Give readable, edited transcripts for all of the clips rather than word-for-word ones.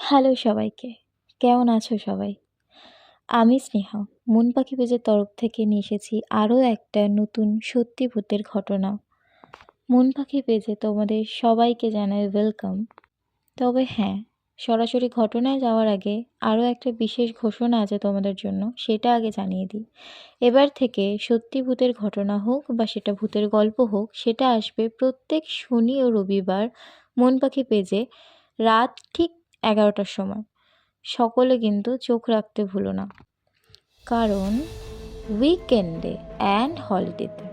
Hello সবাইকে। কেমন আছো সবাই? আমি স্নেহা। মন পাখি পেজের তরফ থেকে নিয়ে এসেছি আরও একটা নতুন সত্যি ভূতের ঘটনা। মন পাখি পেজে তোমাদের সবাইকে জানাই ওয়েলকাম। তবে হ্যাঁ, সরাসরি ঘটনায় যাওয়ার আগে আরও একটা বিশেষ ঘোষণা আছে তোমাদের জন্য, সেটা আগে জানিয়ে দিই। এবার থেকে সত্যি ভূতের ঘটনা হোক বা সেটা ভূতের গল্প হোক, সেটা আসবে প্রত্যেক শনি ও রবিবার মন পাখি পেজে রাত ঠিক 11টার সময়। সকলে কিন্তু চোখ রাখতে ভুলো না, কারণ উইকেন্ডে অ্যান্ড হলিডেতে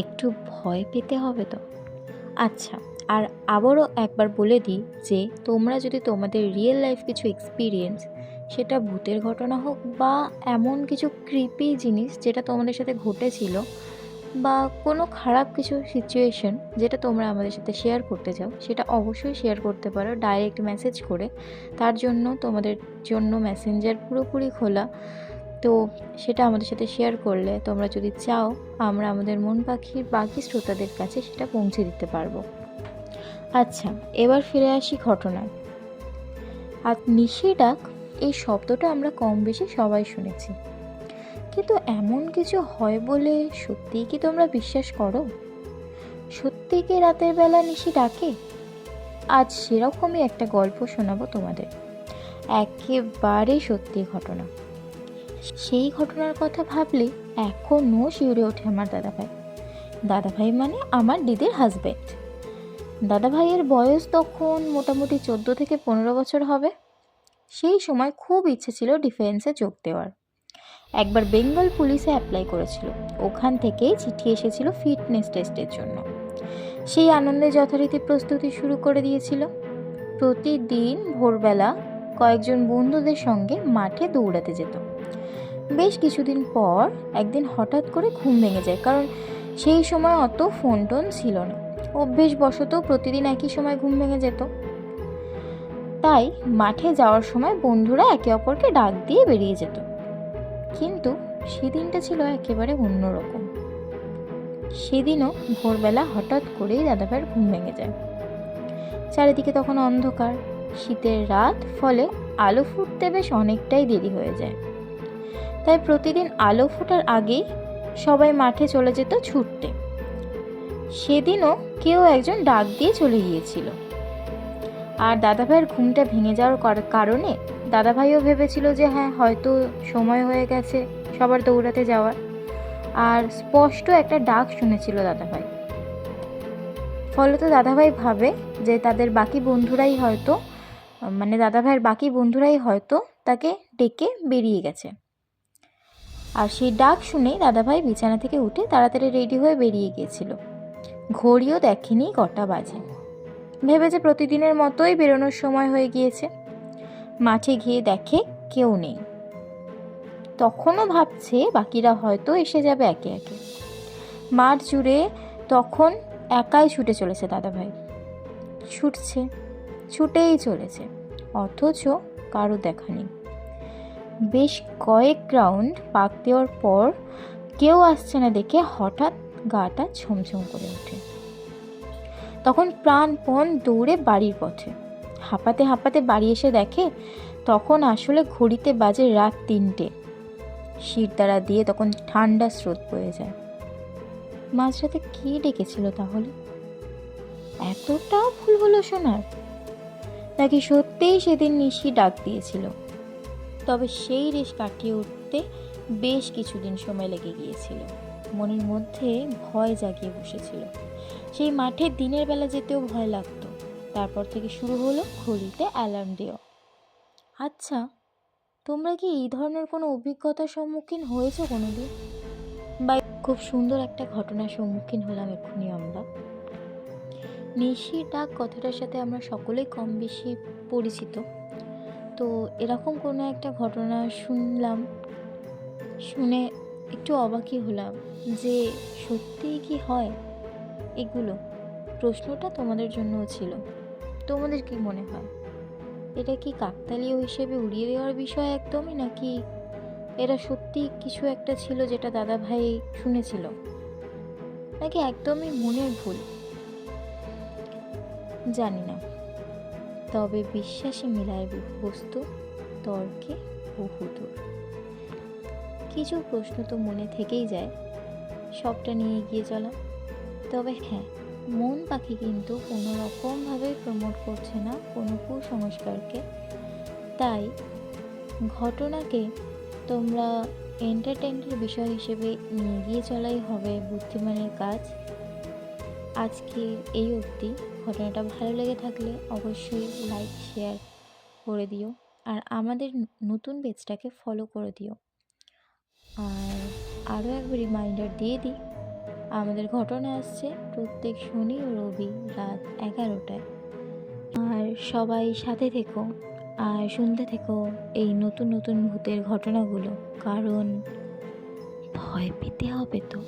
একটু ভয় পেতে হবে তো। আচ্ছা, আর আবারও একবার বলে দিই যে তোমরা যদি তোমাদের রিয়েল লাইফ কিছু এক্সপিরিয়েন্স, সেটা ভূতের ঘটনা হোক বা এমন কিছু ক্রিপি জিনিস যেটা তোমাদের সাথে ঘটেছিল, বা কোনো খারাপ কিছু সিচুয়েশন যেটা তোমরা আমাদের সাথে শেয়ার করতে চাও, সেটা অবশ্যই শেয়ার করতে পারো ডাইরেক্ট মেসেজ করে। তার জন্য তোমাদের জন্য মেসেঞ্জার পুরোপুরি খোলা। তো সেটা আমাদের সাথে শেয়ার করলে তোমরা যদি চাও, আমরা আমাদের মন পাখির বাকি শ্রোতাদের কাছে সেটা পৌঁছে দিতে পারবো। আচ্ছা, এবার ফিরে আসি ঘটনায়। আর নিশি ডাক, এই শব্দটা আমরা কম বেশি সবাই শুনেছি, কিন্তু এমন কিছু হয় বলে সত্যিই কি তোমরা বিশ্বাস করো? সত্যিই কি রাতের বেলা নিশি ডাকে? আজ সেরকমই একটা গল্প শোনাবো তোমাদের, একেবারে সত্যি ঘটনা। সেই ঘটনার কথা ভাবলে এখনও শিউরে ওঠে আমার দাদাভাই। দাদাভাই মানে আমার দিদির হাজবেন্ড। দাদাভাইয়ের বয়স তখন মোটামুটি 14 থেকে 15 বছর হবে। সেই সময় খুব ইচ্ছে ছিল ডিফেন্সে যোগ দেওয়ার। একবার বেঙ্গল পুলিশে অ্যাপ্লাই করেছিল, ওখান থেকেই চিঠি এসেছিল ফিটনেস টেস্টের জন্য। সেই আনন্দে যথারীতি প্রস্তুতি শুরু করে দিয়েছিল। প্রতিদিন ভোরবেলা কয়েকজন বন্ধুদের সঙ্গে মাঠে দৌড়াতে যেত। বেশ কিছুদিন পর একদিন হঠাৎ করে ঘুম ভেঙে যায়, কারণ সেই সময় অত ফোন টোন ছিল না। অভ্যেসবশত প্রতিদিন একই সময় ঘুম ভেঙে যেত। তাই মাঠে যাওয়ার সময় বন্ধুরা একে অপরকে ডাক দিয়ে বেরিয়ে যেত। কিন্তু সেদিনটা ছিল একেবারে অন্যরকম। সেদিনও ভোরবেলা হঠাৎ করেই দাদাভাইয়ের ঘুম ভেঙে যায়। চারিদিকে তখন অন্ধকার, শীতের রাত, ফলে আলো ফুটতে বেশ অনেকটাই দেরি হয়ে যায়। তাই প্রতিদিন আলো ফোটার আগেই সবাই মাঠে চলে যেত ছুটতে। সেদিনও কেউ একজন ডাক দিয়ে চলে গিয়েছিল। আর দাদাভাইয়ের ঘুমটা ভেঙে যাওয়ার কারণে দাদাভাইও ভেবেছিল যে হ্যাঁ, হয়তো সময় হয়ে গেছে সবার দৌড়াতে যাওয়ার। আর স্পষ্ট একটা ডাক শুনেছিল দাদাভাই। ফলত দাদাভাই ভাবে যে তাদের বাকি বন্ধুরাই হয়তো, মানে দাদাভাইয়ের বাকি বন্ধুরাই হয়তো তাকে ডেকে বেরিয়ে গেছে। আর সেই ডাক শুনেই দাদাভাই বিছানা থেকে উঠে তাড়াতাড়ি রেডি হয়ে বেরিয়ে গিয়েছিল। ঘড়িও দেখেনি কটা বাজে। ভেবেছে প্রতিদিনের মতোই বেরোনোর সময় হয়ে গিয়েছে। মাঠে গিয়ে দেখে কেউ নেই। তখনও ভাবছে বাকিরা হয়তো এসে যাবে একে একে। মাঠ জুড়ে তখন একাই ছুটে চলেছে দাদাভাই। ছুটছে, ছুটেই চলেছে, অথচ কারো দেখা নেই। বেশ কয়েক রাউন্ড পাক দেওয়ার পর কেউ আসছে না দেখে হঠাৎ গাটা ছমছম করে ওঠে। তখন প্রাণপণ দৌড়ে বাড়ির পথে। হাঁপাতে হাঁপাতে বাড়ি এসে দেখে তখন আসলে ঘড়িতে বাজে রাত 3টে। শিরদাঁড়া দিয়ে তখন ঠান্ডা স্রোত বয়ে যায়। মাঝরাতে কে ডেকেছিল তাহলে? এতটা ভুল হলো শোনার? নাকি সত্যিই সেদিন নিশি ডাক দিয়েছিল? তবে সেই রেশ কাটিয়ে উঠতে বেশ কিছুদিন সময় লেগে গিয়েছিল। মনের মধ্যে ভয় জাগিয়ে বসেছিল। সেই মাঠে দিনের বেলা যেতেও ভয় লাগতো। তারপর থেকে শুরু হলো ঘড়িতে অ্যালার্ম দেওয়া। আচ্ছা, তোমরা কি এই ধরনের কোনো অভিজ্ঞতার সম্মুখীন হয়েছো কোনোদিন? বা খুব সুন্দর একটা ঘটনার সম্মুখীন হলাম এক্ষুনি আমরা। নিশির ডাক কথাটার সাথে আমরা সকলেই কম বেশি পরিচিত। তো এরকম কোনো একটা ঘটনা শুনলাম, শুনে একটু অবাকই হলাম যে সত্যিই কি হয় এগুলো। প্রশ্নটা তোমাদের জন্যও ছিল। তোমাদের কি মনে হয়, এটা কি কাকতালীয় হিসেবে উড়িয়ে দেওয়ার বিষয় একদমই, নাকি এরা সত্যি কিছু একটা ছিল যেটা দাদা ভাই শুনেছিল, নাকি একদমই মনের ভুল? জানি না। তবে বিশ্বাসে মিলায় বস্তু, তর্কে বহুদূর। কিছু প্রশ্ন তো মনে থেকেই যায়, সবটা নিয়ে এগিয়ে চলা। তবে হ্যাঁ, মন পাখি কিন্তু কোনো রকমভাবে প্রমোট করছে না কোনো কুসংস্কারকে। তাই ঘটনাকে তোমরা এন্টারটেইনের বিষয় হিসেবে নিয়ে এগিয়ে চলাই হবে বুদ্ধিমানের কাজ। আজকের এই অবধি। ঘটনাটা ভালো লেগে থাকলে অবশ্যই লাইক শেয়ার করে দিও, আর আমাদের নতুন পেজটাকে ফলো করে দিও। আর আরও একবার রিমাইন্ডার দিয়ে দিই, আমাদের ঘটনা আসছে প্রত্যেক শনি ও রবি রাত 11টায়। আর সবাই সাথে থেকো আর শুনতে থেকো এই নতুন নতুন ভূতের ঘটনাগুলো, কারণ ভয় পেতে হবে তো।